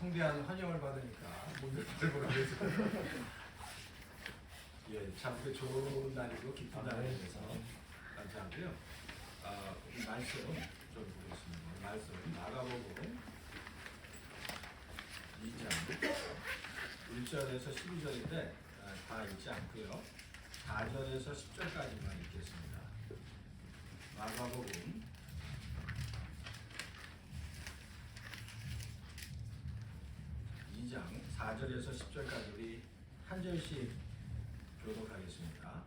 성대한 환영을 받으니까 뭔지 잘 모르겠어요. 예, 참 좋은 날이고 기쁜 날이라서 감사하고요. 이 말씀 좀 보겠습니다. 말씀 마가복음 2장 1절에서 12절인데 다 읽지 않고요. 4절에서 10절까지만 읽겠습니다. 마가복음 2장 4절에서 10절까지 우리 한 절씩 교독하겠습니다.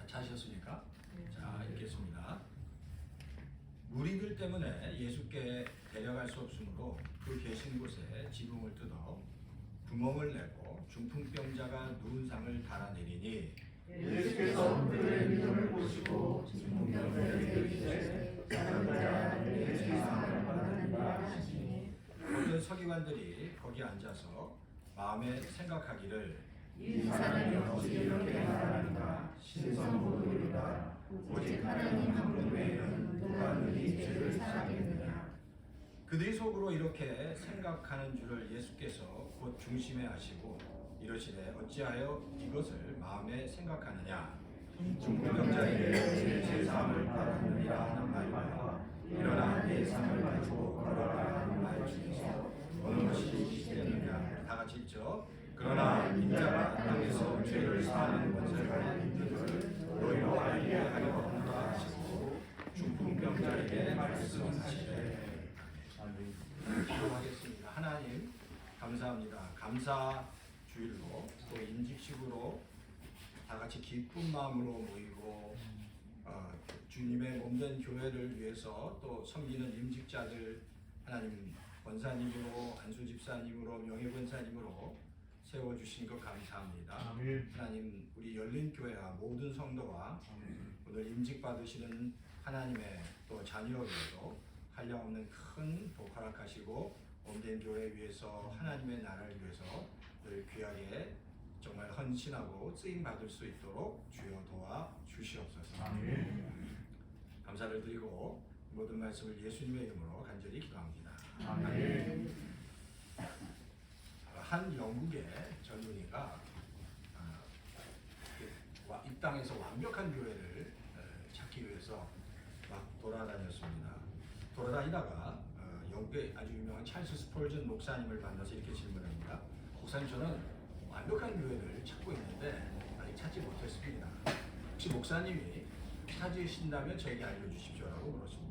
찾으셨습니까? 자, 읽겠습니다. 무리들 때문에 예수께 데려갈 수 없으므로 그 계신 곳에 지붕을 뜯어 구멍을 내고 중풍병자가 누운 상을 달아내리니 예수께서 그들의 믿음을 보시고 중풍병자에게 이르시되 사람들아 내 죄사함을 받으리라 하시니 모든 서기관들이 거기 앉아서 마음에 생각하기를 이 사람이 어찌 이렇게 말하는가 신성모독이다. 오직 하나님 한 분 외에는 누가 능히 죄를 사하겠느냐. 그들이 속으로 이렇게 생각하는 줄을 예수께서 곧 중심에 아시고 이러시되 어찌하여 이것을 마음에 생각하느냐. 중풍병자에게 내 죄사함을 받으리라 하는 말과 일어나 내 상을 가지고 걸어라 하는 말 중에서 어느 것이 지시되느냐. 다 같이 읽죠. 그러나 인자가 땅에서 죄를 사하는 것을 가진 이들을 너희로 알게 하려 한다 하시고 중풍병자에게 말씀하시되 기도하겠습니다. 하나님 감사합니다. 감사 주일로 또 임직식으로 다 같이 기쁜 마음으로 모이고 주님의 몸된 교회를 위해서 또 섬기는 임직자들 하나님 권사님으로 안수 집사님으로 명예 권사님으로 세워주신 것 감사합니다. 하나님 우리 열린교회와 모든 성도와 오늘 임직 받으시는 하나님의 또 자녀들도 한량없는 큰 복 허락하시고 몸된 교회 위해서 하나님의 나라를 위해서 늘 귀하게 정말 헌신하고 쓰임 받을 수 있도록 주여 도와 주시옵소서. 감사를 드리고 모든 말씀을 예수님의 이름으로 간절히 기도합니다. 아멘. 한 영국의 젊은이가 이 땅에서 완벽한 교회를 찾기 위해서 막 돌아다녔습니다. 돌아다니다가 영국의 아주 유명한 찰스 스펄전 목사님을 만나서 이렇게 질문합니다. 목사님, 저는 완벽한 교회를 찾고 있는데 아직 찾지 못했습니다. 혹시 목사님이 찾으신다면 저에게 알려주십시오라고 물었습니다.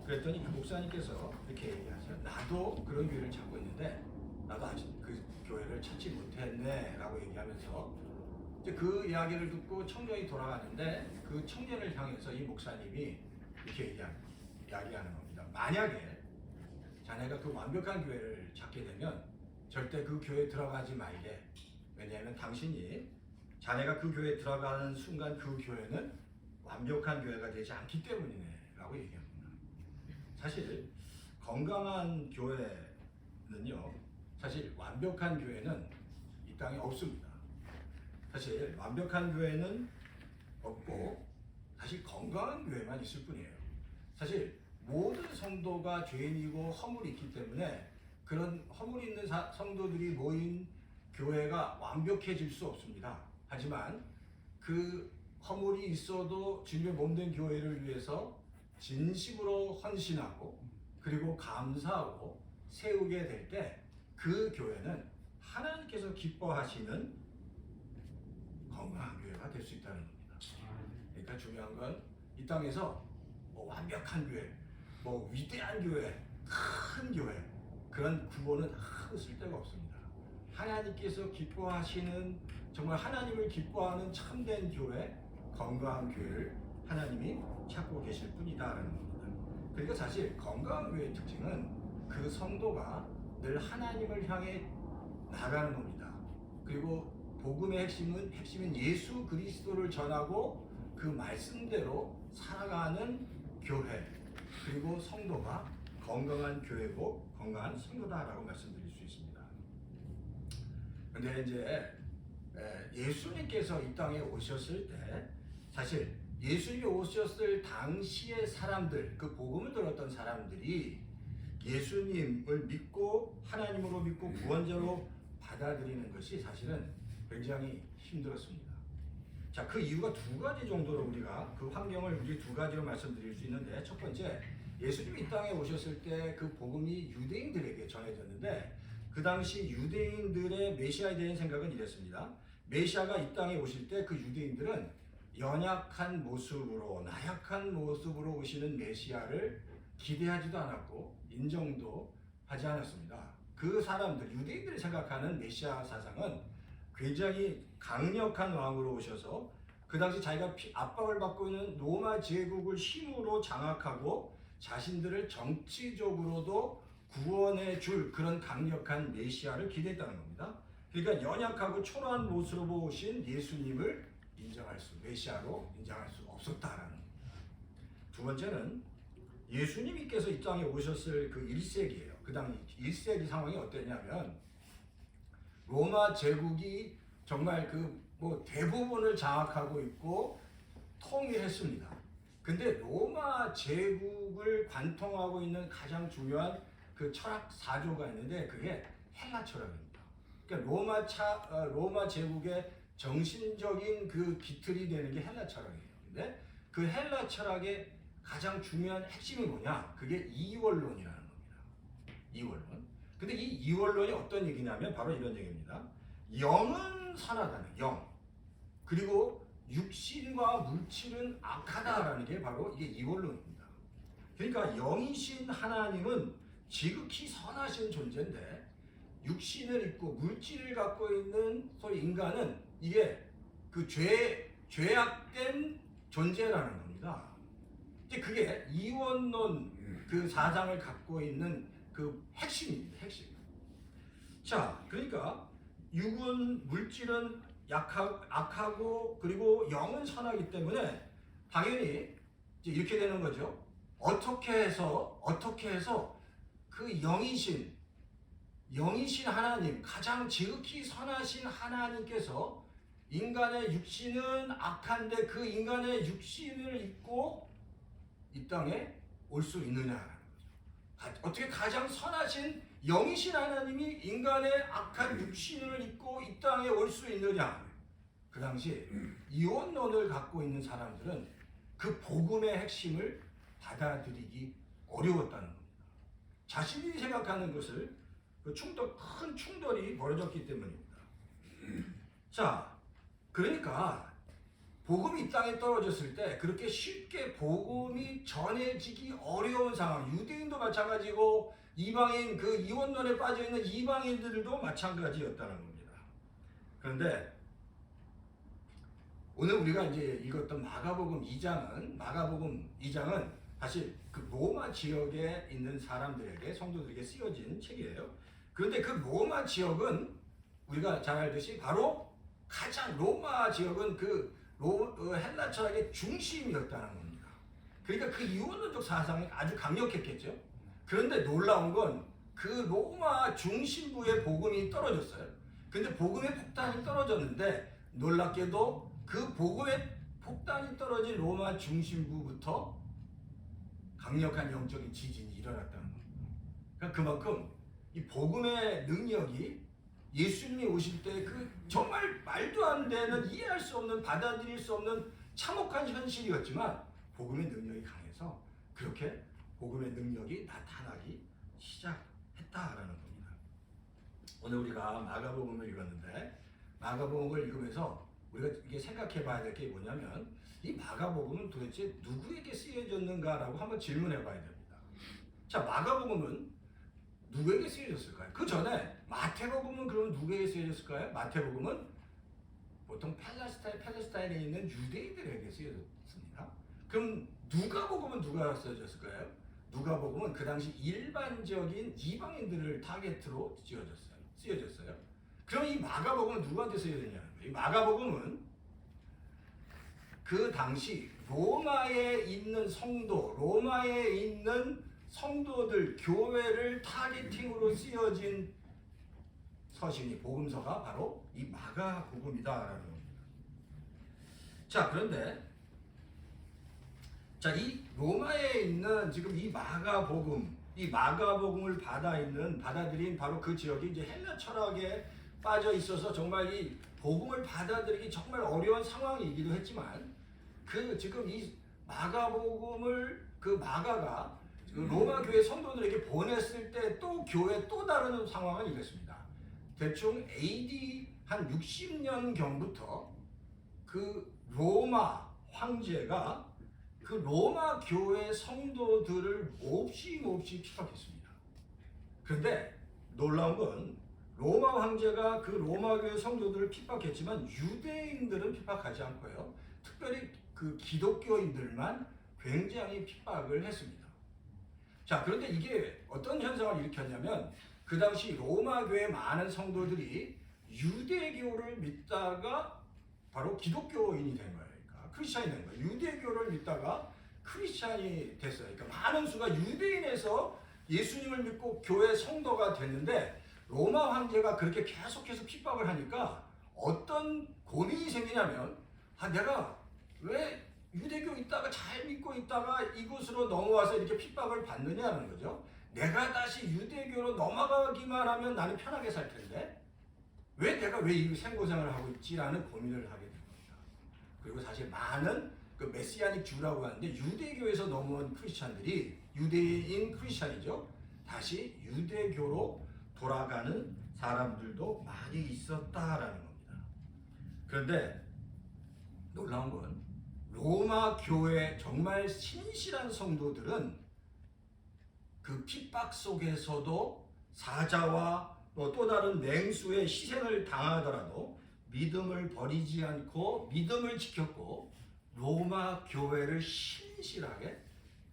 그랬더니 그 목사님께서 이렇게 얘기하세요. 나도 그런 교회를 찾고 있는데 나도 아직 그 교회를 찾지 못했네 라고 얘기하면서 이제 그 이야기를 듣고 청년이 돌아가는데 그 청년을 향해서 이 목사님이 이렇게 이야기하는 겁니다. 만약에 자네가 그 완벽한 교회를 찾게 되면 절대 그 교회에 들어가지 말게. 왜냐하면 당신이 자네가 그 교회에 들어가는 순간 그 교회는 완벽한 교회가 되지 않기 때문이네 라고 얘기합니다. 사실 건강한 교회는요, 사실 완벽한 교회는 이 땅에 없습니다. 사실 완벽한 교회는 없고 사실 건강한 교회만 있을 뿐이에요. 사실 모든 성도가 죄인이고 허물이 있기 때문에 그런 허물 있는 성도들이 모인 교회가 완벽해질 수 없습니다. 하지만 그 허물이 있어도 주님의 몸된 교회를 위해서 진심으로 헌신하고 그리고 감사하고 세우게 될 때 그 교회는 하나님께서 기뻐하시는 건강한 교회가 될 수 있다는 겁니다. 그러니까 중요한 건 이 땅에서 뭐 완벽한 교회, 뭐 위대한 교회, 큰 교회 그런 구호는 아무 쓸데가 없습니다. 하나님께서 기뻐하시는 정말 하나님을 기뻐하는 참된 교회, 건강한 교회를 하나님이 찾고 계실 뿐이다라는 겁니다. 그러니까 사실 건강한 교회의 특징은 그 성도가 늘 하나님을 향해 나가는 겁니다. 그리고 복음의 핵심인 예수 그리스도를 전하고 그 말씀대로 살아가는 교회, 그리고 성도가 건강한 교회고 건강한 성도다라고 말씀드릴 수 있습니다. 근데 이제 예수님께서 이 땅에 오셨을 때 사실 예수님이 오셨을 당시의 사람들, 그 복음을 들었던 사람들이 예수님을 믿고 하나님으로 믿고 구원자로 받아들이는 것이 사실은 굉장히 힘들었습니다. 자, 그 이유가 두 가지 정도로 우리가 그 환경을 우리 두 가지로 말씀드릴 수 있는데, 첫 번째, 예수님이 이 땅에 오셨을 때 그 복음이 유대인들에게 전해졌는데, 그 당시 유대인들의 메시아에 대한 생각은 이랬습니다. 메시아가 이 땅에 오실 때 그 유대인들은 연약한 모습으로, 나약한 모습으로 오시는 메시아를 기대하지도 않았고 인정도 하지 않았습니다. 그 사람들, 유대인들이 생각하는 메시아 사상은 굉장히 강력한 왕으로 오셔서 그 당시 자기가 압박을 받고 있는 로마 제국을 힘으로 장악하고 자신들을 정치적으로도 구원해 줄 그런 강력한 메시아를 기대했다는 겁니다. 그러니까 연약하고 초라한 모습으로 오신 예수님을 메시아로 인정할 수 없었다라는 겁니다. 두 번째는 예수님께서 이 땅에 오셨을 그 1세기예요. 그 당시 1세기 상황이 어땠냐면, 로마 제국이 정말 대부분을 장악하고 있고 통일했습니다. 근데 로마 제국을 관통하고 있는 가장 중요한 그 철학 사조가 있는데, 그게 헬라 철학입니다. 그러니까 로마 제국의 정신적인 그 기틀이 되는 게 헬라 철학이에요. 근데 그 헬라 철학의 가장 중요한 핵심이 뭐냐? 그게 이원론이라는 겁니다. 이원론. 근데 이 이원론이 어떤 얘기냐면 바로 이런 얘기입니다. 영은 선하다는 영. 그리고 육신과 물질은 악하다라는 게 바로 이게 이원론입니다. 그러니까 영이신 하나님은 지극히 선하신 존재인데, 육신을 입고 물질을 갖고 있는 소위 인간은 이게 그 죄악된 존재라는 겁니다. 이제 그게 이원론 그 사상을 갖고 있는 그 핵심입니다. 핵심. 자, 그러니까 육은, 물질은 악하고 그리고 영은 선하기 때문에 당연히 이제 이렇게 되는 거죠. 어떻게 해서 그 영이신 하나님, 가장 지극히 선하신 하나님께서 인간의 육신은 악한데 그 인간의 육신을 입고 이 땅에 올 수 있느냐라는 거죠. 어떻게 가장 선하신 영이신 하나님이 인간의 악한 육신을 입고 이 땅에 올 수 있느냐. 그 당시 이원론을 갖고 있는 사람들은 그 복음의 핵심을 받아들이기 어려웠다는 겁니다. 자신이 생각하는 것을 큰 충돌이 벌어졌기 때문입니다. 자, 그러니까 복음이 이 땅에 떨어졌을 때 그렇게 쉽게 복음이 전해지기 어려운 상황, 유대인도 마찬가지고 이방인, 그 이원론에 빠져있는 이방인들도 마찬가지였다는 겁니다. 그런데 오늘 우리가 이제 읽었던 마가복음 2장은 사실 그 로마 지역에 있는 사람들에게, 성도들에게 쓰여진 책이에요. 그런데 그 로마 지역은 우리가 잘 알듯이 바로 로마 지역은 헬라 철학의 중심이었다는 겁니다. 그러니까 그 이원론적 사상이 아주 강력했겠죠. 그런데 놀라운 건 그 로마 중심부의 복음이 떨어졌어요. 근데 복음의 폭탄이 떨어졌는데, 놀랍게도 그 복음의 폭탄이 떨어진 로마 중심부부터 강력한 영적인 지진이 일어났다는 겁니다. 그러니까 그만큼 이 복음의 능력이 예수님이 오실 때 그 정말 말도 안 되는, 이해할 수 없는, 받아들일 수 없는 참혹한 현실이었지만 복음의 능력이 강해서 그렇게 복음의 능력이 나타나기 시작했다라는 겁니다. 오늘 우리가 마가복음을 읽었는데, 마가복음을 읽으면서 우리가 이게 생각해 봐야 될 게 뭐냐면, 이 마가복음은 도대체 누구에게 쓰여졌는가라고 한번 질문해 봐야 됩니다. 자, 마가복음은 누구에게 쓰여졌을까요? 그 전에 마태복음은 그럼 누구에게 쓰여졌을까요? 마태복음은 보통 팔레스타인에 있는 유대인들에게 쓰여졌습니다. 그럼 누가복음은 누가 쓰여졌을까요? 누가복음은 그 당시 일반적인 이방인들을 타겟으로 쓰여졌어요. 그럼 이 마가복음은 누구한테 쓰여졌냐는 거예요. 이 마가복음은 그 당시 로마에 있는 성도들, 교회를 타겟팅으로 쓰여진 서신이, 복음서가 바로 이 마가복음이다라는 겁니다. 자, 그런데 이 로마에 있는 지금 이 마가복음, 이 마가복음을 받아들인 바로 그 지역이 이제 헬라 철학에 빠져 있어서 정말 이 복음을 받아들이기 정말 어려운 상황이기도 했지만 지금 이 마가복음을 마가가 로마 교회 성도들에게 보냈을 때 또 교회 또 다른 상황은 이랬습니다. 대충 AD 한 60년경부터 그 로마 황제가 그 로마 교회 성도들을 몹시 핍박했습니다. 그런데 놀라운 건 로마 황제가 그 로마 교회 성도들을 핍박했지만 유대인들은 핍박하지 않고요. 특별히 그 기독교인들만 굉장히 핍박을 했습니다. 자, 그런데 이게 어떤 현상을 일으켰냐면 그 당시 로마 교회 많은 성도들이 유대교를 믿다가 바로 기독교인이 된 거예요. 그러니까 크리스찬이 된 거예요. 유대교를 믿다가 크리스찬이 됐어요. 그러니까 많은 수가 유대인에서 예수님을 믿고 교회 성도가 됐는데 로마 황제가 그렇게 계속해서 핍박을 하니까 어떤 고민이 생기냐면 내가 왜 유대교 있다가 잘 믿고 있다가 이곳으로 넘어와서 이렇게 핍박을 받느냐는 거죠. 내가 다시 유대교로 넘어가기만 하면 나는 편하게 살 텐데 내가 이 생고생을 하고 있지라는 고민을 하게 된 겁니다. 그리고 사실 많은 그 메시아닉 주라고 하는데 유대교에서 넘어온 크리스찬들이 유대인 크리스찬이죠. 다시 유대교로 돌아가는 사람들도 많이 있었다라는 겁니다. 그런데 놀라운 건 로마 교회 정말 신실한 성도들은 그 핍박 속에서도 사자와 또 다른 맹수의 희생을 당하더라도 믿음을 버리지 않고 믿음을 지켰고 로마 교회를 신실하게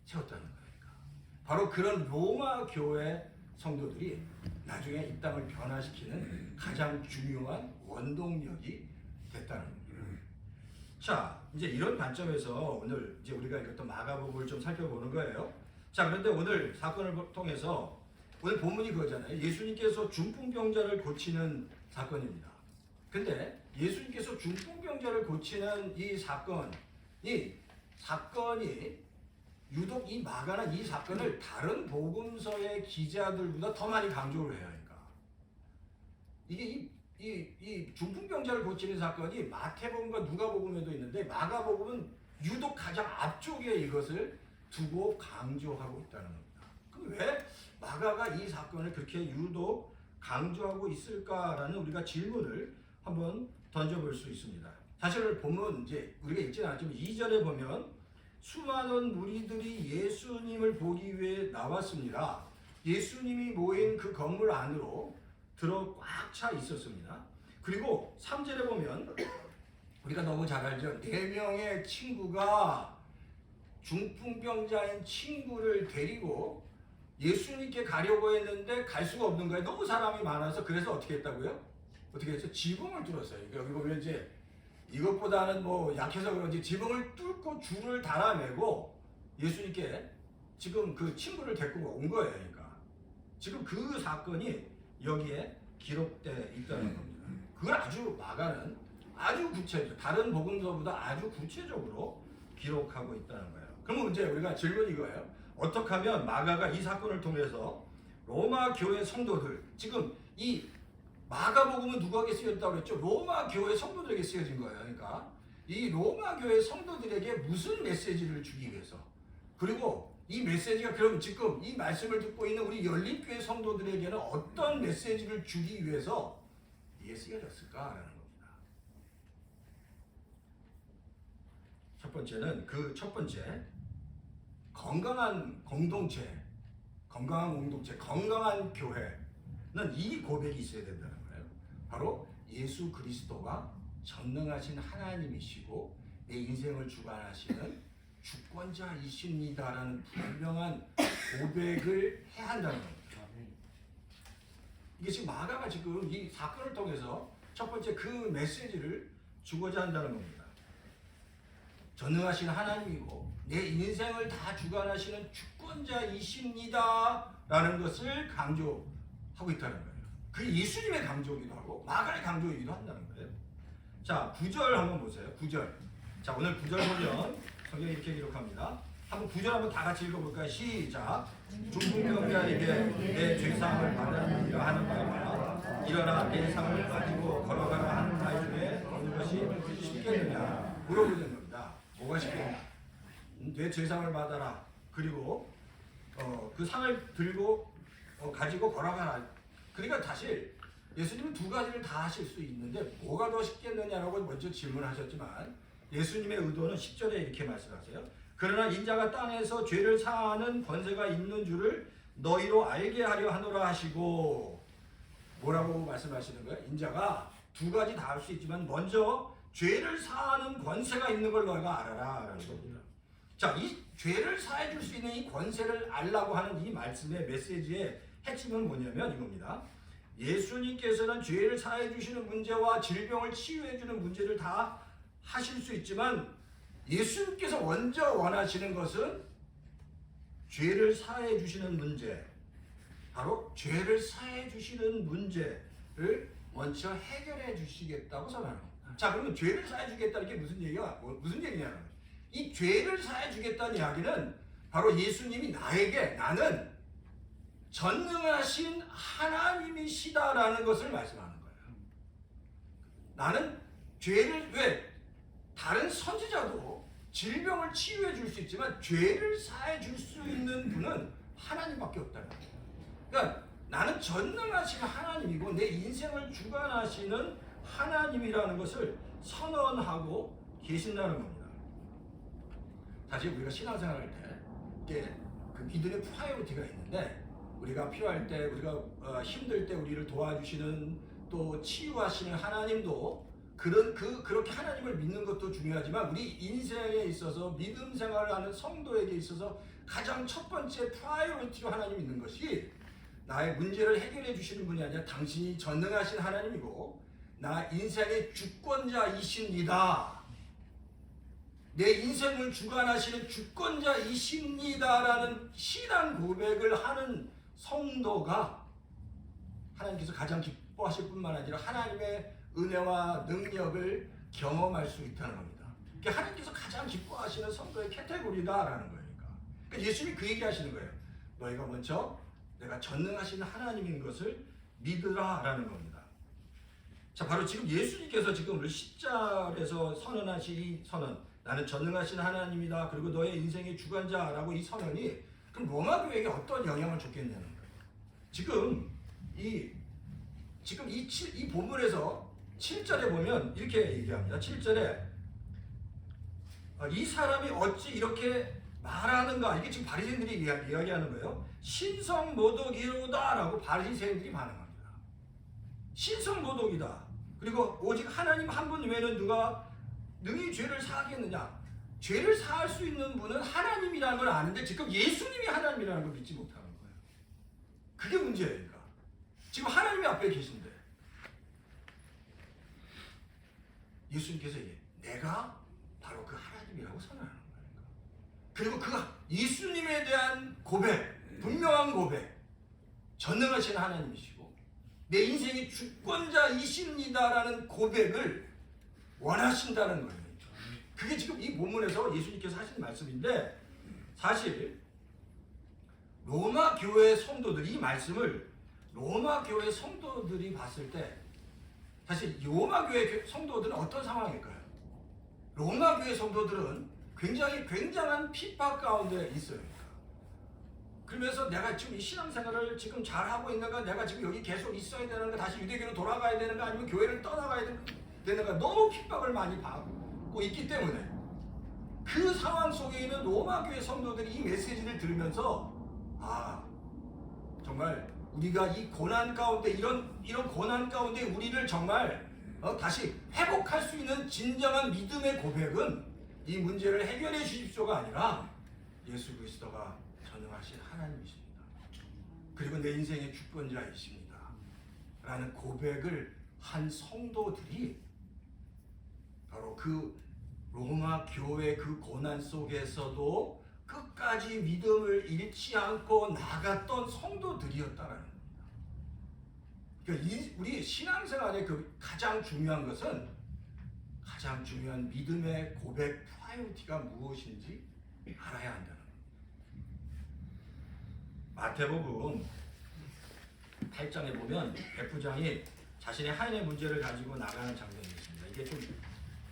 세웠다는 거니까. 바로 그런 로마 교회 성도들이 나중에 이 땅을 변화시키는 가장 중요한 원동력이 됐다는 겁니다. 자, 이제 이런 관점에서 오늘 이제 우리가 읽었던 마가복음을 좀 살펴보는 거예요. 자, 그런데 오늘 사건을 통해서 오늘 본문이 그거잖아요. 예수님께서 중풍병자를 고치는 사건입니다. 근데 예수님께서 중풍병자를 고치는 이 사건이 유독 이 마가는 이 사건을 다른 복음서의 기자들보다 더 많이 강조를 해요. 그러니까 이게 이 중풍병자를 고치는 사건이 마태복음과 누가복음에도 있는데 마가복음은 유독 가장 앞쪽에 이것을 두고 강조하고 있다는 겁니다. 그럼 왜 마가가 이 사건을 그렇게 유독 강조하고 있을까라는 우리가 질문을 한번 던져볼 수 있습니다. 사실 본문 이제 우리가 읽지는 않지만 2절에 보면 수많은 무리들이 예수님을 보기 위해 나왔습니다. 예수님이 모인 그 건물 안으로 들어 꽉 차 있었습니다. 그리고 3절에 보면 우리가 너무 잘 알죠. 4명의 친구가 중풍병자인 친구를 데리고 예수님께 가려고 했는데 갈 수가 없는 거예요. 너무 사람이 많아서. 그래서 어떻게 했다고요? 어떻게 했어요? 지붕을 뚫었어요. 여기 보면 이제 이것보다는 뭐 약해서 그런지 지붕을 뚫고 줄을 달아내고 예수님께 지금 그 친구를 데리고 온 거예요. 그러니까 지금 그 사건이 여기에 기록되어 있다는 겁니다. 그걸 아주 마가는 아주 구체적, 다른 복음서보다 아주 구체적으로 기록하고 있다는 거예요. 그러면 이제 우리가 질문이 이거예요. 어떻게 하면 마가가 이 사건을 통해서 로마 교회 성도들, 지금 이 마가복음은 누구에게 쓰여졌다고 그랬죠? 로마 교회 성도들에게 쓰여진 거예요. 그러니까 이 로마 교회 성도들에게 무슨 메시지를 주기 위해서, 그리고 이 메시지가 그럼 지금 이 말씀을 듣고 있는 우리 열린교회 성도들에게는 어떤 메시지를 주기 위해서 이게 쓰여졌을까라는 겁니다. 첫 번째는 첫 번째 건강한 공동체, 건강한 교회는 이 고백이 있어야 된다는 거예요. 바로 예수 그리스도가 전능하신 하나님이시고 내 인생을 주관하시는 주권자이십니다라는 분명한 고백을 해야 한다는 겁니다. 이게 지금 마가가 지금 이 사건을 통해서 첫 번째 그 메시지를 주고자 한다는 겁니다. 전능하신 하나님이고 내 인생을 다 주관하시는 주권자이십니다라는 것을 강조하고 있다는 거예요. 그게 예수님의 강조이기도 하고 마가의 강조이기도 한다는 거예요. 자, 9절 한번 보세요. 9절. 자, 오늘 9절 보면 성경에 이렇게 기록합니다. 한번 구절 한번 다 같이 읽어볼까요? 시작. 중풍병자에게 내 죄사함을 받았느니라 하는 바가 일어나 내 삶을 가지고 걸어가라 하는 말 중에 어느 것이 쉽겠느냐 물어보는 겁니다. 뭐가 쉽겠냐? 내 죄사함을 받아라. 그리고 그 상을 들고 가지고 걸어가라. 그러니까 사실 예수님은 두 가지를 다 하실 수 있는데 뭐가 더 쉽겠느냐라고 먼저 질문하셨지만 예수님의 의도는 10절에 이렇게 말씀하세요. 그러나 인자가 땅에서 죄를 사하는 권세가 있는 줄을 너희로 알게 하려 하노라 하시고 뭐라고 말씀하시는 거예요? 인자가 두 가지 다 할 수 있지만 먼저 죄를 사하는 권세가 있는 걸 너희가 알아라 라는 겁니다. 자, 이 죄를 사해 줄 수 있는 이 권세를 알라고 하는 이 말씀의 메시지의 핵심은 뭐냐면 이겁니다. 예수님께서는 죄를 사해 주시는 문제와 질병을 치유해 주는 문제를 다 하실 수 있지만 예수님께서 먼저 원하시는 것은 죄를 사해 주시는 문제, 바로 죄를 사해 주시는 문제를 먼저 해결해 주시겠다고 선언하는 겁니다. 자, 그러면 죄를 사해 주겠다는 게 무슨 얘기야? 무슨 얘기냐는 거예요. 이 죄를 사해 주겠다는 이야기는 바로 예수님이 나는 전능하신 하나님이시다라는 것을 말씀하는 거예요. 나는 죄를 다른 선지자도 질병을 치유해 줄 수 있지만 죄를 사해 줄 수 있는 분은 하나님밖에 없다는 거예요. 그러니까 나는 전능하신 하나님이고 내 인생을 주관하시는 하나님이라는 것을 선언하고 계신다는 겁니다. 사실 우리가 신앙생활할 때 그 믿음의 프라이어리티가 있는데 우리가 필요할 때 우리가 힘들 때 우리를 도와주시는 또 치유하시는 하나님도 그렇게 하나님을 믿는 것도 중요하지만 우리 인생에 있어서 믿음 생활을 하는 성도에게 있어서 가장 첫 번째 프라이어리티로 하나님 믿는 것이 나의 문제를 해결해 주시는 분이 아니라 당신이 전능하신 하나님이고 나 인생의 주권자이십니다. 내 인생을 주관하시는 주권자이십니다라는 신앙 고백을 하는 성도가 하나님께서 가장 기뻐하실 뿐만 아니라 하나님의 은혜와 능력을 경험할 수 있다는 겁니다. 그러니까 하나님께서 가장 기뻐하시는 성도의 카테고리다라는 거니까. 그러니까 예수님이 그 얘기 하시는 거예요. 너희가 먼저 내가 전능하신 하나님인 것을 믿으라라는 겁니다. 자, 바로 지금 예수님께서 지금 10절에서 선언하신 이 선언, 나는 전능하신 하나님이다. 그리고 너의 인생의 주관자라고 이 선언이 그럼 로마 교회에게 어떤 영향을 줬겠냐는 거예요. 지금 이 본문에서 7절에 보면 이렇게 얘기합니다. 7절에 이 사람이 어찌 이렇게 말하는가? 이게 지금 바리새인들이 이야기하는 거예요. 신성모독이로다라고 바리새인들이 반응합니다. 신성모독이다. 그리고 오직 하나님 한 분 외에는 누가 능히 죄를 사하겠느냐? 죄를 사할 수 있는 분은 하나님이라는 걸 아는데 지금 예수님이 하나님이라는 걸 믿지 못하는 거예요. 그게 문제예요. 그러니까. 지금 하나님이 앞에 계신데 예수님께서 내가 바로 그 하나님이라고 선언하는 거예요. 그리고 그 예수님에 대한 고백, 분명한 고백, 전능하신 하나님이시고 내 인생의 주권자이십니다라는 고백을 원하신다는 거예요. 그게 지금 이 본문에서 예수님께서 하신 말씀인데 사실 로마 교회 성도들이 이 말씀을 로마 교회 성도들이 봤을 때 사실 로마 교회 성도들은 어떤 상황일까요? 로마 교회 성도들은 굉장한 핍박 가운데 있어요. 그러면서 내가 지금 이 신앙생활을 지금 잘하고 있는가, 내가 지금 여기 계속 있어야 되는가, 다시 유대교로 돌아가야 되는가, 아니면 교회를 떠나가야 되는가, 너무 핍박을 많이 받고 있기 때문에 그 상황 속에 있는 로마 교회 성도들이 이 메시지를 들으면서 정말 우리가 이 고난 가운데 이런 고난 가운데 우리를 정말 다시 회복할 수 있는 진정한 믿음의 고백은 이 문제를 해결해 주십시오가 아니라 예수 그리스도가 전능하신 하나님이십니다. 그리고 내 인생의 주권자이십니다. 라는 고백을 한 성도들이 바로 그 로마 교회 그 고난 속에서도 끝까지 믿음을 잃지 않고 나갔던 성도들이었다라는 겁니다. 그러니까 우리 신앙생활의 그 가장 중요한 것은 가장 중요한 믿음의 고백 프라이어리티가 무엇인지 알아야 한다는 거예요. 마태복음 8장에 보면 백부장이 자신의 하인의 문제를 가지고 나가는 장면이 있습니다. 이게 좀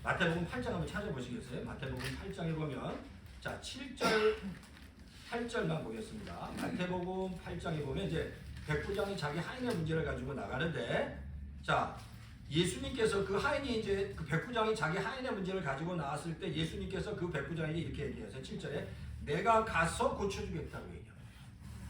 마태복음 8장 한번 찾아보시겠어요? 마태복음 8장에 보면 자 7절 8절만 보겠습니다. 마태복음 8장에 보면 이제 백부장이 자기 하인의 문제를 가지고 나가는데 자 예수님께서 그 하인이 이제 그 백부장이 자기 하인의 문제를 가지고 나왔을 때 예수님께서 그 백부장에게 이렇게 얘기하세요. 7절에 내가 가서 고쳐주겠다고 얘기해요.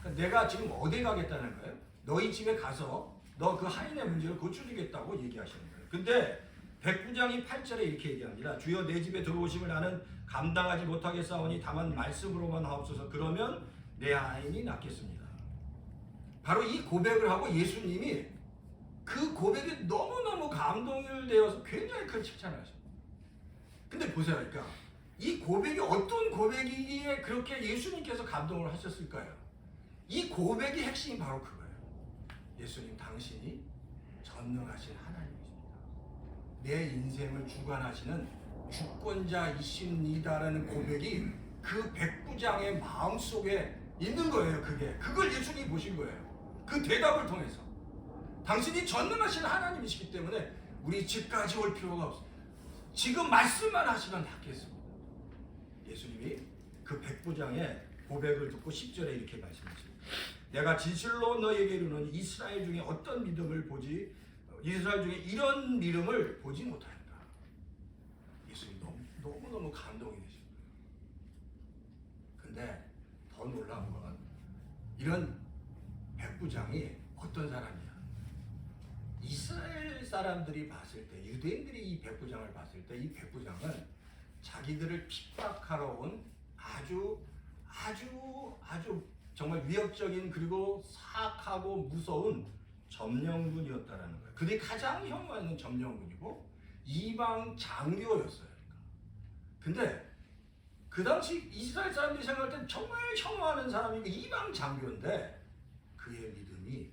그러니까 내가 지금 어디 가겠다는 거예요? 너희 집에 가서 너 그 하인의 문제를 고쳐주겠다고 얘기하시는 거예요. 근데 백부장이 8절에 이렇게 얘기합니다. 주여 내 집에 들어오심을 나는 감당하지 못하겠사오니 다만 말씀으로만 하옵소서. 그러면 내 하인이 낫겠습니다. 바로 이 고백을 하고 예수님이 그 고백에 너무너무 감동을 되어서 굉장히 큰 칭찬을 하십니다. 근데 보세요. 그러니까 이 고백이 어떤 고백이기에 그렇게 예수님께서 감동을 하셨을까요? 이 고백의 핵심이 바로 그거예요. 예수님 당신이 전능하신 하나님이십니다. 내 인생을 주관하시는 주권자이십니다라는 고백이 그 백부장의 마음속에 있는 거예요. 그걸 예수님이 보신 거예요. 그 대답을 통해서 당신이 전능하신 하나님이시기 때문에 우리 집까지 올 필요가 없습니다. 지금 말씀만 하시면 낫겠습니다. 예수님이 그 백부장의 고백을 듣고 10절에 이렇게 말씀하십니다. 내가 진실로 너에게 이르노니 이스라엘 중에 어떤 믿음을 보지 이스라엘 중에 이런 믿음을 보지 못하였다. 예수님 너무너무 감동이 되십니다. 근데 더 놀라운 건 이런 백부장이 어떤 사람이야? 이스라엘 사람들이 봤을 때 유대인들이 이 백부장을 봤을 때 이 백부장은 자기들을 핍박하러 온 아주 정말 위협적인 그리고 사악하고 무서운 점령군이었다라는 거예요. 그들이 가장 혐오하는 점령군이고 이방 장교였어요. 근데 그 당시 이스라엘 사람들이 생각할 때 정말 혐오하는 사람이고 이방 장교인데 그의 믿음이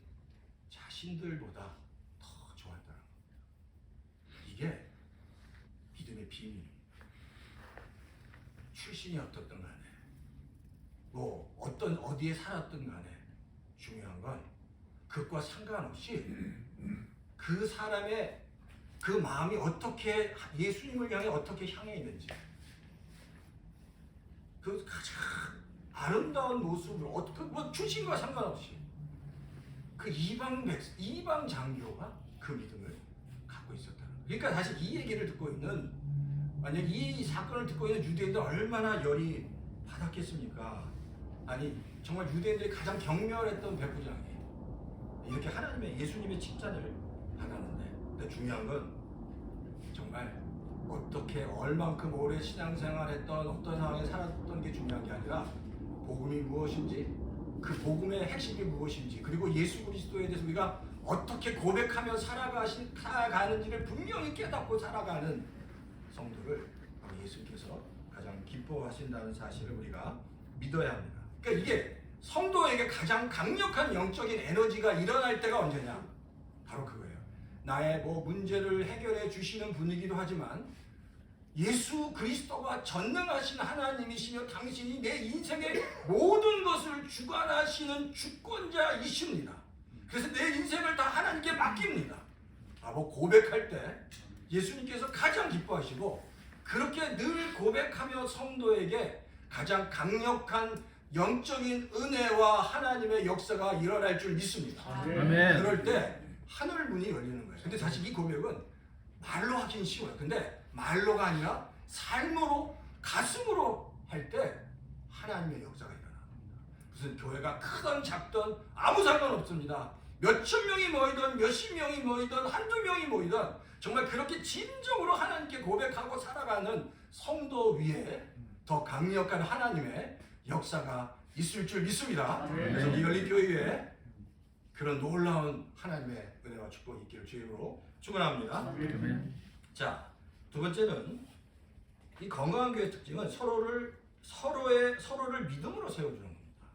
자신들보다 더 좋았다는 거예요. 이게 믿음의 비밀입니다. 출신이 어떻든 간에 뭐 어디에 살았든 간에 중요한 건 그것과 상관없이 그 사람의 그 마음이 어떻게 예수님을 향해 어떻게 향해 있는지 그 가장 아름다운 모습으로 어떻게 뭐 출신과 상관없이 그 이방 장교가 그 믿음을 갖고 있었다는 거예요. 그러니까 사실 이 얘기를 듣고 있는 만약 이 사건을 듣고 있는 유대인들 얼마나 열이 받았겠습니까? 아니 정말 유대인들이 가장 경멸했던 백부장이 이렇게 하나님의 예수님의 칭찬을 받았는데 근데 중요한 건 정말 어떻게 얼만큼 오래 신앙생활했던 어떤 상황에 살았던 게 중요한 게 아니라 복음이 무엇인지 그 복음의 핵심이 무엇인지 그리고 예수 그리스도에 대해서 우리가 어떻게 고백하며 살아가는지를 분명히 깨닫고 살아가는 성도를 예수님께서 가장 기뻐하신다는 사실을 우리가 믿어야 합니다. 그러니까 이게 성도에게 가장 강력한 영적인 에너지가 일어날 때가 언제냐? 바로 그거예요. 나의 뭐 문제를 해결해 주시는 분이기도 하지만 예수 그리스도가 전능하신 하나님이시며 당신이 내 인생의 모든 것을 주관하시는 주권자이십니다. 그래서 내 인생을 다 하나님께 맡깁니다. 뭐 고백할 때 예수님께서 가장 기뻐하시고 그렇게 늘 고백하며 성도에게 가장 강력한 영적인 은혜와 하나님의 역사가 일어날 줄 믿습니다. 아멘. 그럴 때 하늘 문이 열리는 거예요. 근데 사실 이 고백은 말로 하긴 쉬워요. 근데 말로가 아니라 삶으로 가슴으로 할 때 하나님의 역사가 일어납니다. 무슨 교회가 크든 작든 아무 상관없습니다. 몇천 명이 모이든 몇십 명이 모이든 한두 명이 모이든 정말 그렇게 진정으로 하나님께 고백하고 살아가는 성도 위에 더 강력한 하나님의 역사가 있을 줄 믿습니다. 그래서 리얼리 교회에 그런 놀라운 하나님의 은혜와 축복이 있기를 주님으로 축원합니다. 자, 두 번째는 이 건강한 교회 특징은 서로를 믿음으로 세워주는 겁니다.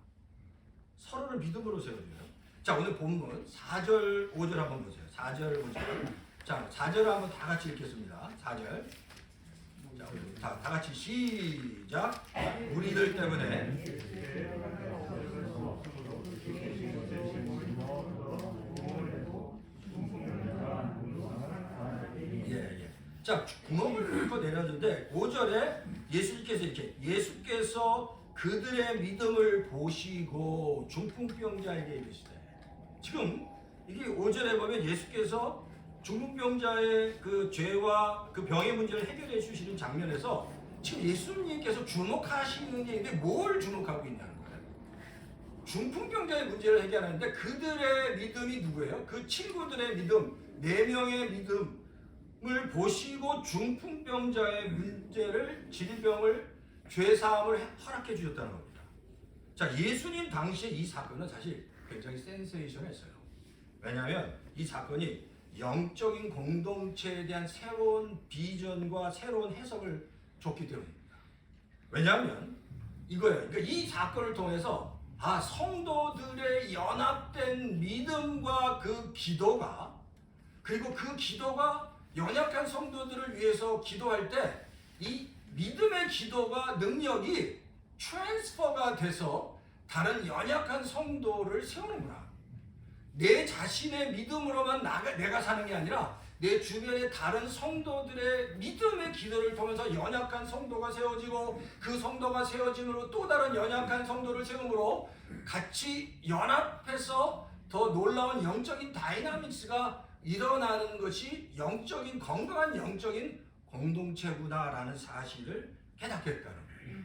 서로를 믿음으로 세워줘요. 자, 오늘 본문 4절 5절 한번 보세요. 4절 5절. 자, 4절을 한번 다 같이 읽겠습니다. 4절. 자, 다 같이 시작. 우리들 때문에 자, 구멍을 뚫고 내려주는데 5절에 예수께서 그들의 믿음을 보시고 중풍병자에게 이르시되, 지금 이게 5절에 보면 예수께서 중풍병자의 그 죄와 그 병의 문제를 해결해 주시는 장면에서 지금 예수님께서 주목하시는 게 있는데 뭘 주목하고 있냐는 거예요. 중풍병자의 문제를 해결하는데 그들의 믿음이 누구예요? 그 친구들의 믿음, 4명의 믿음을 보시고 중풍병자의 문제를, 질병을, 죄사함을 허락해 주셨다는 겁니다. 자, 예수님 당시에 이 사건은 사실 굉장히 센세이션했어요. 왜냐하면 이 사건이 영적인 공동체에 대한 새로운 비전과 새로운 해석을 줬기 때문입니다. 왜냐하면 이거예요. 그러니까 이 사건을 통해서 성도들의 연합된 믿음과 그 기도가, 그리고 그 기도가 연약한 성도들을 위해서 기도할 때 이 믿음의 기도가 능력이 트랜스퍼가 돼서 다른 연약한 성도를 세우는구나. 내 자신의 믿음으로만 내가 사는 게 아니라 내 주변의 다른 성도들의 믿음의 기도를 통해서 연약한 성도가 세워지고, 그 성도가 세워짐으로 또 다른 연약한 성도를 세움으로 같이 연합해서 더 놀라운 영적인 다이나믹스가 일어나는 것이 건강한 영적인 공동체구나라는 사실을 깨닫게 했다는 거예요.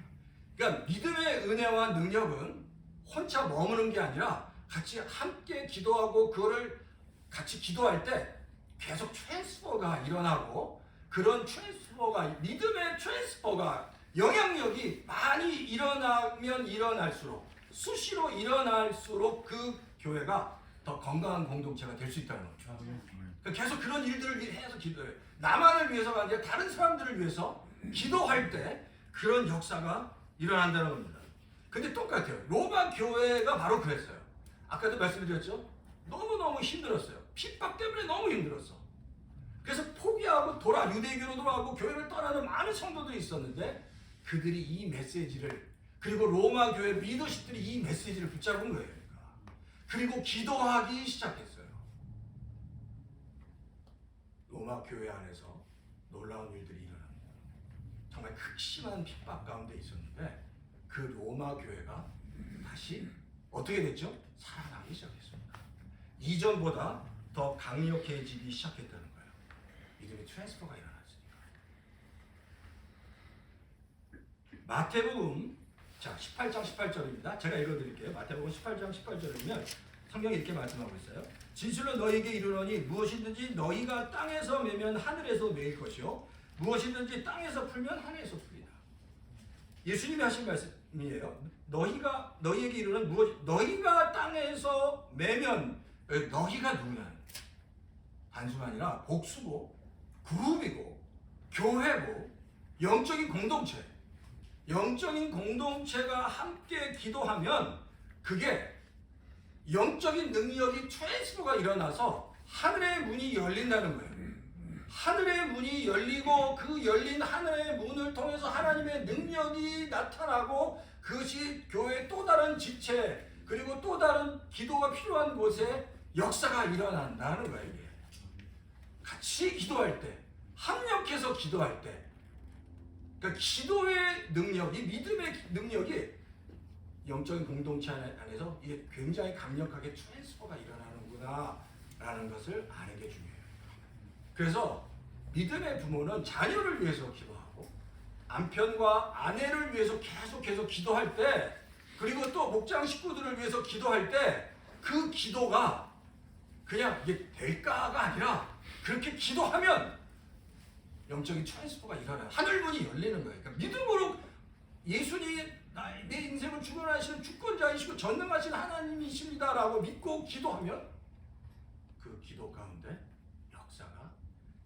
그러니까 믿음의 은혜와 능력은 혼자 머무는 게 아니라 같이 함께 기도하고 그거를 같이 기도할 때 계속 트랜스퍼가 일어나고, 그런 트랜스퍼가, 믿음의 트랜스퍼가 영향력이 많이 일어나면 일어날수록, 수시로 일어날수록 그 교회가 더 건강한 공동체가 될 수 있다는 거죠. 그러니까 계속 그런 일들을 위해서 기도해요. 나만을 위해서가 아니라 다른 사람들을 위해서 기도할 때 그런 역사가 일어난다는 겁니다. 근데 똑같아요. 로마 교회가 바로 그랬어요. 아까도 말씀드렸죠? 너무너무 힘들었어요. 핍박 때문에 너무 힘들었어. 그래서 포기하고 유대교로 돌아가고 교회를 떠나는 많은 성도들이 있었는데, 그들이 이 메시지를, 그리고 로마 교회 리더십들이 이 메시지를 붙잡은 거예요. 그리고 기도하기 시작했어요. 로마 교회 안에서 놀라운 일들이 일어납니다. 정말 극심한 핍박 가운데 있었는데 그 로마 교회가 다시 어떻게 됐죠? 살아나기 시작했습니다. 이전보다 더 강력해지기 시작했다는 거예요. 믿음의 트랜스퍼가 일어났으니까. 마태복음 18장 18절입니다. 제가 읽어드릴게요. 마태복음 18장 18절이면 성경이 이렇게 말씀하고 있어요. 진실로 너희에게 이르노니 무엇이든지 너희가 땅에서 매면 하늘에서 매일 것이요 무엇이든지 땅에서 풀면 하늘에서 풀리라. 예수님이 하신 말씀이에요. 너희에게 이르는 너희가 땅에서 매면, 너희가 누구냐? 단수가 아니라 복수고 그룹이고 교회고 영적인 공동체. 영적인 공동체가 함께 기도하면 그게 영적인 능력이 트랜스퍼가 일어나서 하늘의 문이 열린다는 거예요. 하늘의 문이 열리고 그 열린 하늘의 문을 통해서 하나님의 능력이 나타나고, 그것이 교회의 또 다른 지체, 그리고 또 다른 기도가 필요한 곳에 역사가 일어난다는 거예요. 이게. 같이 기도할 때, 합력해서 기도할 때, 그러니까 기도의 능력이, 믿음의 능력이 영적인 공동체 안에서 이게 굉장히 강력하게 트랜스퍼가 일어나는구나 라는 것을 아는 게 중요해요. 그래서 믿음의 부모는 자녀를 위해서 기도하고, 남편과 아내를 위해서 계속해서 기도할 때, 그리고 또 목장 식구들을 위해서 기도할 때, 그 기도가 그냥 이게 될까가 아니라 그렇게 기도하면 영적인 트랜스퍼가 일어나요. 하늘문이 열리는 거예요. 그러니까 믿음으로 예수님이 내 인생을 주관하시는 주권자이시고 전능하신 하나님이십니다라고 믿고 기도하면 그 기도 가운데 역사가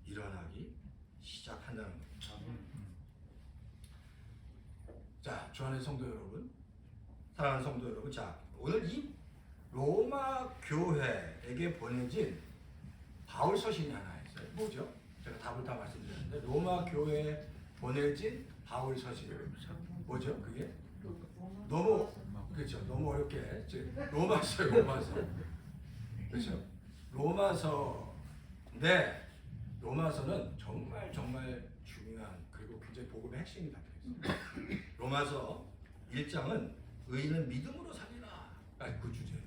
일어나기 시작한다는 겁니다. 자, 주안의 성도 여러분, 사랑하는 성도 여러분, 자, 오늘 이 로마 교회에게 보내진 바울 서신이 하나 있어요. 뭐죠? 제가 답을 다 말씀드렸는데, 로마 교회에 보내진 바울 서신. 뭐죠? 그게? 너무, 그렇죠. 너무 어렵게. 로마서. 그렇죠. 로마서. 네. 로마서는 정말 중요한 그리고 굉장히 복음의 핵심이 담겨 있습니다. 로마서 1장은 의인은 믿음으로 살리라 그 주제예요.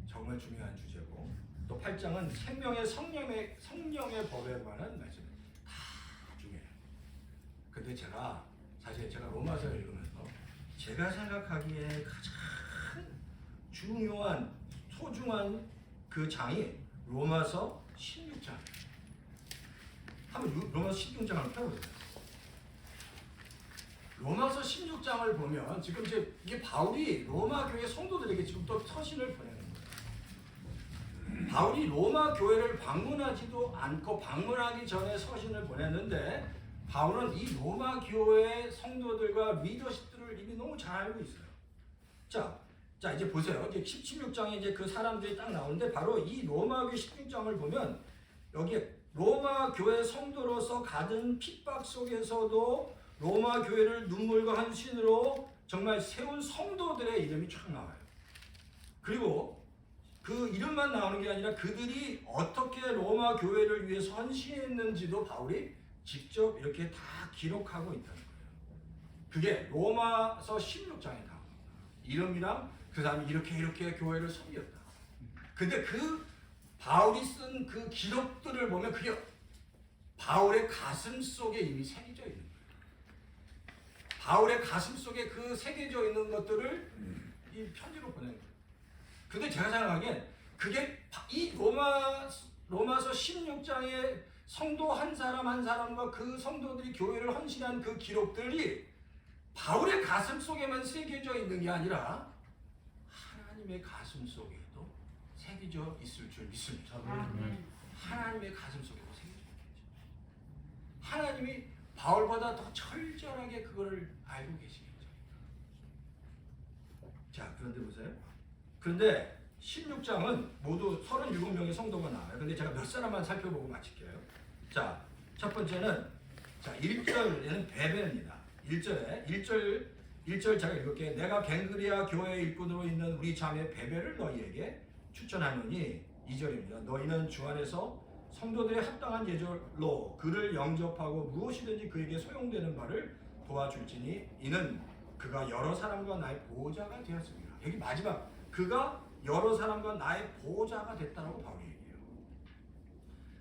정말 중요한 주제고, 또 8장은 생명의 성령의 법에 관한 말씀 다 중요해요. 근데 사실 제가 로마서를 읽으면서 제가 생각하기에 가장 중요한 소중한 그 장이 로마서 16장이에요. 한번 로마서 16장을 펴보세요. 로마서 16장을 보면 지금 이게 바울이 로마 교회 성도들에게 지금 또 서신을 보내는 거예요. 바울이 로마 교회를 방문하지도 않고 방문하기 전에 서신을 보냈는데 바울은 이 로마 교회 성도들과 리더십들을 이미 너무 잘 알고 있어요. 자 이제 보세요. 이제 16장에 이제 그 사람들이 딱 나오는데 바로 이 로마 교회 16장을 보면 여기에 로마 교회 성도로서 가진 핍박 속에서도 로마 교회를 눈물과 헌신으로 정말 세운 성도들의 이름이 쫙 나와요. 그리고 그 이름만 나오는 게 아니라 그들이 어떻게 로마 교회를 위해서 헌신했는지도 바울이 직접 이렇게 다 기록하고 있다는 거예요. 그게 로마서 16장에 나옵니다. 이름이랑 그 사람이 이렇게 교회를 섬겼다. 근데 그 바울이 쓴 그 기록들을 보면 그게 바울의 가슴 속에 이미 새겨져 있는 거예요. 바울의 가슴 속에 그 새겨져 있는 것들을 이 편지로 보낸 거예요. 근데 제가 생각하기엔 그게 이 로마서 16장의 성도 한 사람 한 사람과 그 성도들이 교회를 헌신한 그 기록들이 바울의 가슴 속에만 새겨져 있는 게 아니라 하나님의 가슴 속에도 새겨져 있을 줄 믿습니다. 하나님의 가슴 속에도 새겨져 있겠죠. 하나님이 바울보다 더 철저하게 그거를 알고 계시겠죠. 자, 그런데 보세요. 그런데 16장은 모두 37명의 성도가 나와요. 근데 제가 몇 사람만 살펴보고 마칠게요. 자, 첫 번째는 1절에는 베베입니다. 1절 제가 읽을게요. 내가 갱그리아 교회 일꾼으로 있는 우리 자매 베베를 너희에게 추천하노니 2절입니다. 너희는 주 안에서 성도들의 합당한 예절로 그를 영접하고 무엇이든지 그에게 소용되는 바를 도와줄지니 이는 그가 여러 사람과 나의 보호자가 되었습니다. 여기 마지막 그가 여러 사람과 나의 보호자가 됐다고 바울이 얘기해요.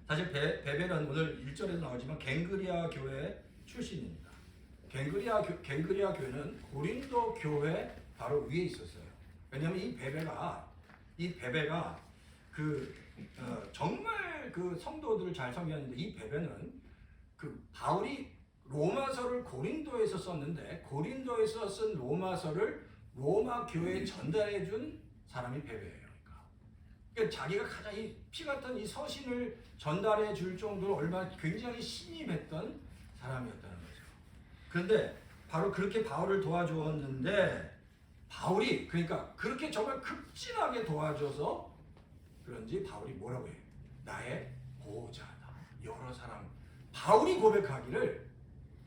사실 베베는 오늘 1절에도 나오지만 갱그리아 교회 출신입니다. 갱그리아 교회는 고린도 교회 바로 위에 있었어요. 왜냐하면 이 베베가 정말 그 성도들을 잘 섬겼는데 이 베베는 그 바울이 로마서를 고린도에서 썼는데 고린도에서 쓴 로마서를 로마 교회에 전달해 준 사람이 베베예요. 그러니까 자기가 가장 이 피 같은 이 서신을 전달해 줄 정도로 얼마나 굉장히 신임했던 사람이었다는 거죠. 그런데 바로 그렇게 바울을 도와주었는데 바울이 그러니까 그렇게 정말 극진하게 도와줘서 그런지 바울이 뭐라고 해요? 나의 보호자다. 여러 사람 바울이 고백하기를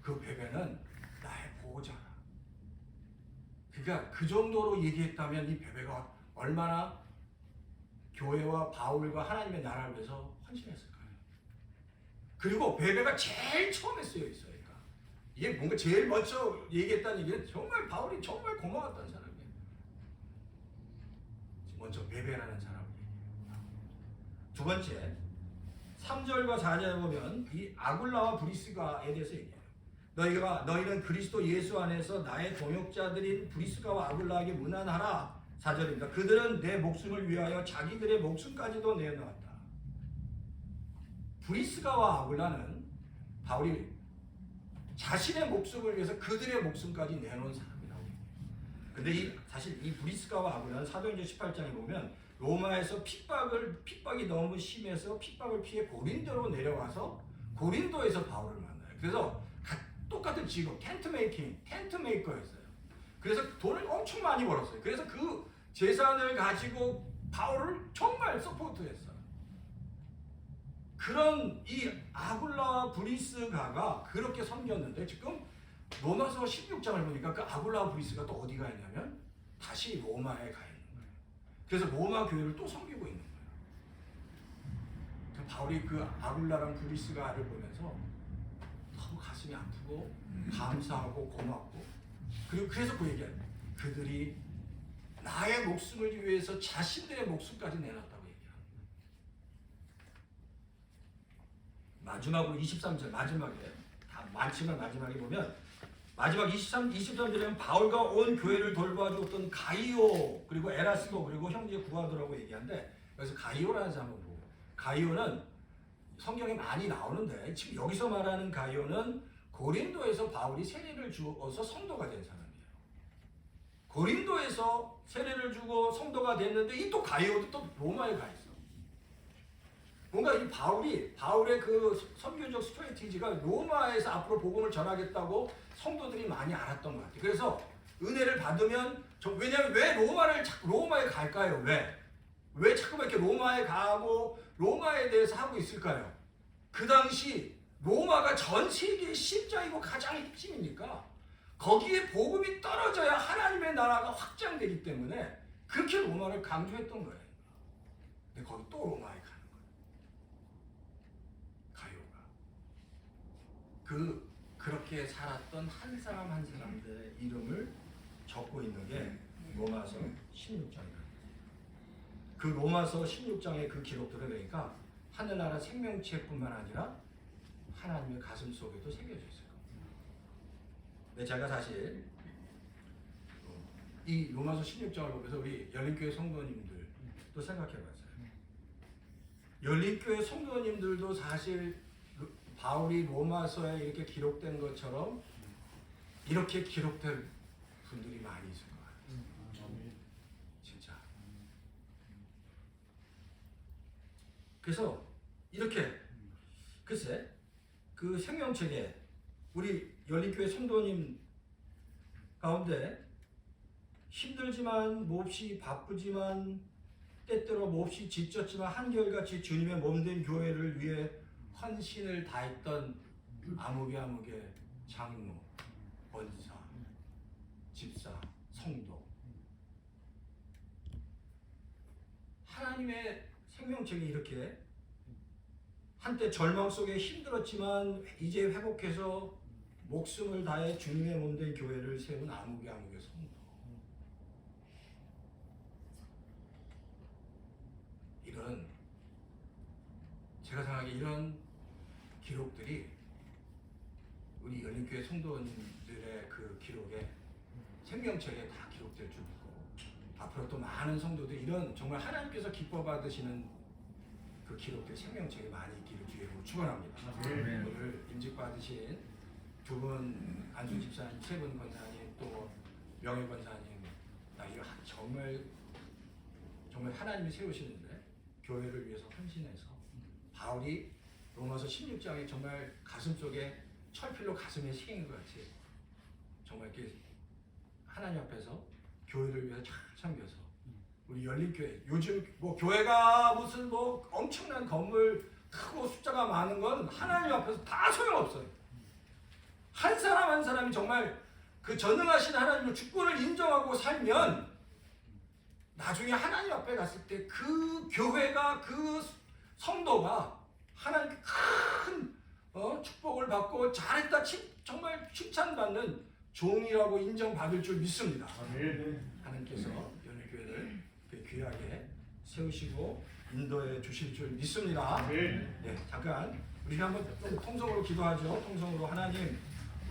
그 베베는 나의 보호자다. 그러니까 그 정도로 얘기했다면 이 베베가 얼마나 교회와 바울과 하나님의 나라를 위해서 헌신했을까요? 그리고 베베가 제일 처음에 쓰여 있어요. 그러니까 이게 뭔가 제일 먼저 얘기했다는 얘기는 정말 바울이 정말 고마웠던 사람이에요. 먼저 베베라는 사람을 얘기해요. 두 번째 3절과 4절에 보면 이 아굴라와 브리스가에 대해서 얘기해요. 너희는 그리스도 예수 안에서 나의 동역자들인 브리스가와 아굴라에게 문안하라. 4절입니다. 그들은 내 목숨을 위하여 자기들의 목숨까지도 내놓았다. 브리스가와 아굴라는 바울이 자신의 목숨을 위해서 그들의 목숨까지 내놓은 사람이라고 해요. 근데 사실 이 브리스가와 아굴라는 사도행전 18장에 보면 로마에서 핍박이 너무 심해서 핍박을 피해 고린도로 내려와서 고린도에서 바울을 만나요. 그래서 똑같은 직업, 텐트 메이커였어요. 그래서 돈을 엄청 많이 벌었어요. 그래서 그 재산을 가지고 바울을 정말 서포트했어요. 그런 이 아굴라와 브리스가가 그렇게 섬겼는데 지금 로마서 16장을 보니까 그 아굴라와 브리스가 또 어디가 있냐면 다시 로마에 가 있는 거예요. 그래서 로마 교회를 또 섬기고 있는 거예요. 바울이 그 아굴라랑 브리스가를 보면서 너무 가슴이 아프고 감사하고 고맙고, 그리고 그래서 그 얘기합니다. 그들이 나의 목숨을 위해서 자신들의 목숨까지 내놨다고 얘기합니다. 마지막으로 23절 마지막에, 다 많지만 마지막에 보면 마지막 23절에는 바울과 온 교회를 돌봐주었던 가이오, 그리고 에라스도, 그리고 형제 구하더라고 얘기하는데, 여기서 가이오라는 사람을 보고, 가이오는 성경에 많이 나오는데 지금 여기서 말하는 가이오는 고린도에서 바울이 세례를 주어서 성도가 된 사람이에요. 고린도에서 세례를 주고 성도가 됐는데 이 또 가이오도 또 로마에 가 있어. 뭔가 이 바울의 그 선교적 스트래티지가 로마에서 앞으로 복음을 전하겠다고 성도들이 많이 알았던 것 같아요. 그래서 은혜를 받으면, 왜냐면 왜 로마에 갈까요? 왜 자꾸만 이렇게 로마에 가고 로마에 대해서 하고 있을까요? 그 당시 로마가 전 세계의 십자이고 가장 핵심이니까 거기에 복음이 떨어져야 하나님의 나라가 확장되기 때문에 그렇게 로마를 강조했던 거예요. 근데 거기 또 로마에 가는 거예요. 가요가. 그렇게 살았던 한 사람 한 사람들의 이름을 적고 있는 게 로마서 16장입니다. 그 로마서 16장의 그 기록들을 보니까 하늘나라 생명체뿐만 아니라 하나님의 가슴 속에도 새겨져 있을 겁니다. 근데 제가 사실 이 로마서 16장을 보면서 우리 열린교회 성도님들도 생각해봤어요. 열린교회 성도님들도 사실 바울이 로마서에 이렇게 기록된 것처럼 이렇게 기록될 분들이 많이 있을 것 같아요. 진짜. 그래서 이렇게 글쎄 그 생명책에 우리 열린교회 성도님 가운데 힘들지만 몹시 바쁘지만 때때로 몹시 지쳤지만 한결같이 주님의 몸된 교회를 위해 헌신을 다했던 아무개아무개 장로, 권사, 집사, 성도, 하나님의 생명책이 이렇게 한때 절망 속에 힘들었지만 이제 회복해서 목숨을 다해 주님의 몸된 교회를 세운 아무개아무개 성도, 이런, 제가 생각하기에 이런 기록들이 우리 열린교회 성도님들의 그 기록에, 생명책에 다 기록될 줄 믿고 앞으로 또 많은 성도들이 이런 정말 하나님께서 기뻐 받으시는 그 기록들 생명책에 많이 있기를 주의로 축원합니다. 오늘 임직 받으신 두 분 안수 집사님, 세 분 권사님, 또 명예 권사님, 이거 정말 하나님이 세우시는데 교회를 위해서 헌신해서 바울이 로마서 16장에 정말 가슴속에 철필로 가슴에 새긴 것 같이 정말 이렇게 하나님 앞에서 교회를 위해서 잘 섬겨서 우리 열린교회, 요즘 뭐 교회가 무슨 뭐 엄청난 건물 크고 숫자가 많은 건 하나님 앞에서 다 소용없어요. 한 사람 한 사람이 정말 그 전능하신 하나님의 주권을 인정하고 살면 나중에 하나님 앞에 갔을 때 그 교회가, 그 성도가 하나님께 큰 축복을 받고 잘했다 정말 칭찬받는 종이라고 인정받을 줄 믿습니다. 하나님께서 열린교회를 귀하게 세우시고 인도해 주실 줄 믿습니다. 네, 잠깐 우리 한번 통성으로 기도하죠. 통성으로 하나님,